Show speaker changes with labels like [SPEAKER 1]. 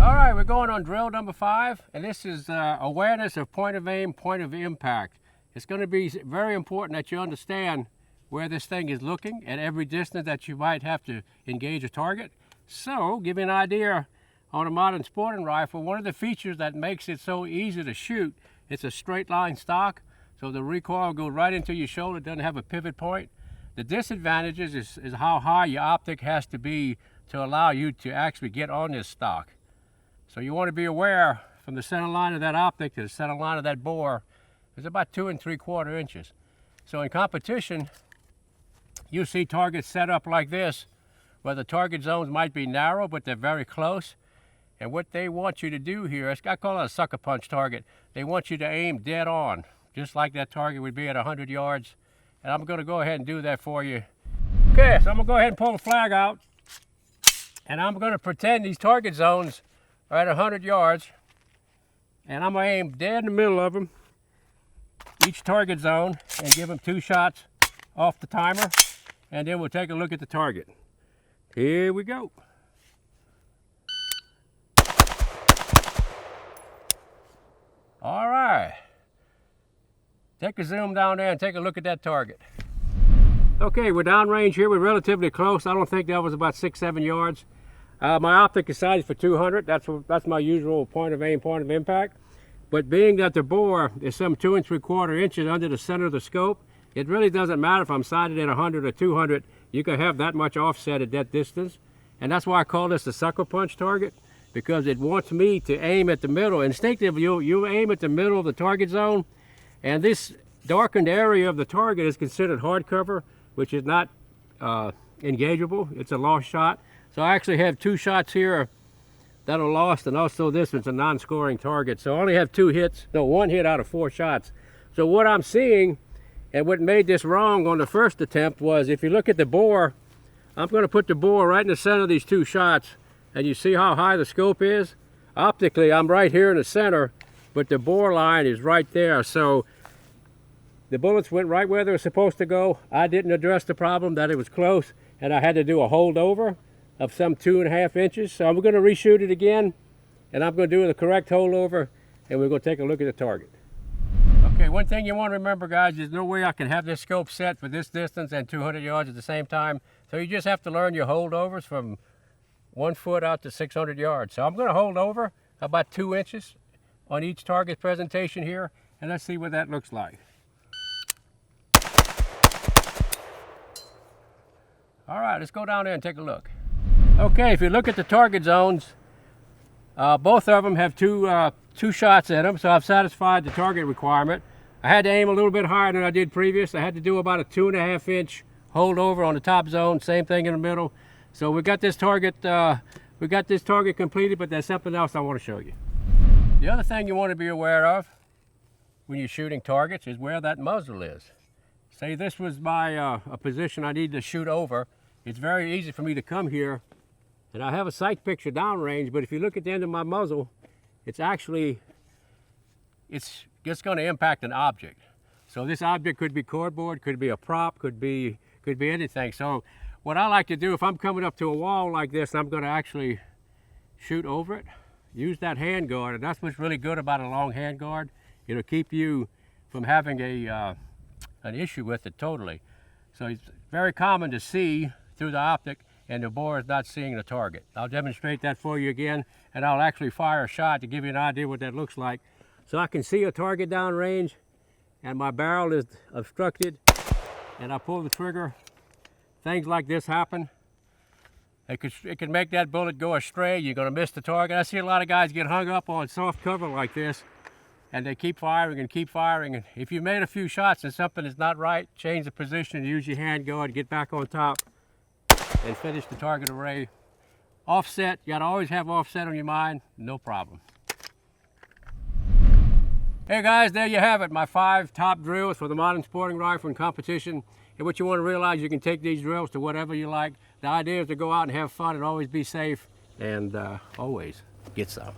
[SPEAKER 1] All right, we're going on drill number 5, and this is awareness of point of aim, point of impact. It's going to be very important that you understand where this thing is looking at every distance that you might have to engage a target. So, give you an idea on a modern sporting rifle, one of the features that makes it so easy to shoot, it's a straight line stock, so the recoil goes right into your shoulder, doesn't have a pivot point. The disadvantages is how high your optic has to be to allow you to actually get on this stock. So you want to be aware from the center line of that optic to the center line of that bore is about 2 3/4 inches. So in competition, you see targets set up like this, where the target zones might be narrow, but they're very close. And what they want you to do here, I call it a sucker punch target. They want you to aim dead on, just like that target would be at 100 yards. And I'm going to go ahead and do that for you. Okay, so I'm going to go ahead and pull the flag out. And I'm going to pretend these target zones are at 100 yards. And I'm going to aim dead in the middle of them, each target zone, and give them 2 shots off the timer. And then we'll take a look at the target. Here we go. All right. Take a zoom down there and take a look at that target. Okay, we're downrange here. We're relatively close. I don't think that was about 6-7 yards. My optic is sized for 200. That's my usual point of aim, point of impact. But being that the bore is some 2 3/4 inches under the center of the scope, it really doesn't matter if I'm sighted at 100 or 200. You can have that much offset at that distance. And that's why I call this a sucker punch target, because it wants me to aim at the middle. Instinctively, you aim at the middle of the target zone, and this darkened area of the target is considered hard cover, which is not engageable. It's a lost shot. So I actually have 2 shots here that are lost, and also this one's a non-scoring target. So I only have 2 hits, no, 1 hit out of 4 shots. So what I'm seeing, and what made this wrong on the first attempt, was if you look at the bore, I'm going to put the bore right in the center of these 2 shots, and you see how high the scope is? Optically, I'm right here in the center, but the bore line is right there. So the bullets went right where they were supposed to go. I didn't address the problem that it was close, and I had to do a holdover of some 2.5 inches. So I'm going to reshoot it again, and I'm going to do the correct holdover, and we're going to take a look at the target. Okay, one thing you want to remember, guys, there's no way I can have this scope set for this distance and 200 yards at the same time. So you just have to learn your holdovers from 1 foot out to 600 yards. So I'm going to hold over about 2 inches on each target presentation here, and let's see what that looks like. All right, let's go down there and take a look. Okay, if you look at the target zones, both of them have two shots in them, so I've satisfied the target requirement. I had to aim a little bit higher than I did previous. I had to do about a 2.5 inch holdover on the top zone, same thing in the middle. So we got this target completed, but there's something else I want to show you. The other thing you want to be aware of when you're shooting targets is where that muzzle is. Say this was my a position I need to shoot over. It's very easy for me to come here, and I have a sight picture downrange, but if you look at the end of my muzzle, it's just going to impact an object. So this object could be cardboard, could be a prop, could be anything. So what I like to do, if I'm coming up to a wall like this, I'm going to actually shoot over it, use that hand guard, and that's what's really good about a long hand guard. It'll keep you from having an issue with it totally. So it's very common to see through the optic, and the bore is not seeing the target. I'll demonstrate that for you again, and I'll actually fire a shot to give you an idea what that looks like. So I can see a target downrange, and my barrel is obstructed, and I pull the trigger. Things like this happen. It can make that bullet go astray. You're going to miss the target. I see a lot of guys get hung up on soft cover like this, and they keep firing and keep firing. And if you made a few shots and something is not right, change the position, use your hand guard, get back on top, and finish the target array. Offset, you gotta always have offset on your mind, no problem. Hey guys, there you have it, my 5 top drills for the modern sporting rifle in competition. And what you want to realize, you can take these drills to whatever you like. The idea is to go out and have fun and always be safe, and always get some.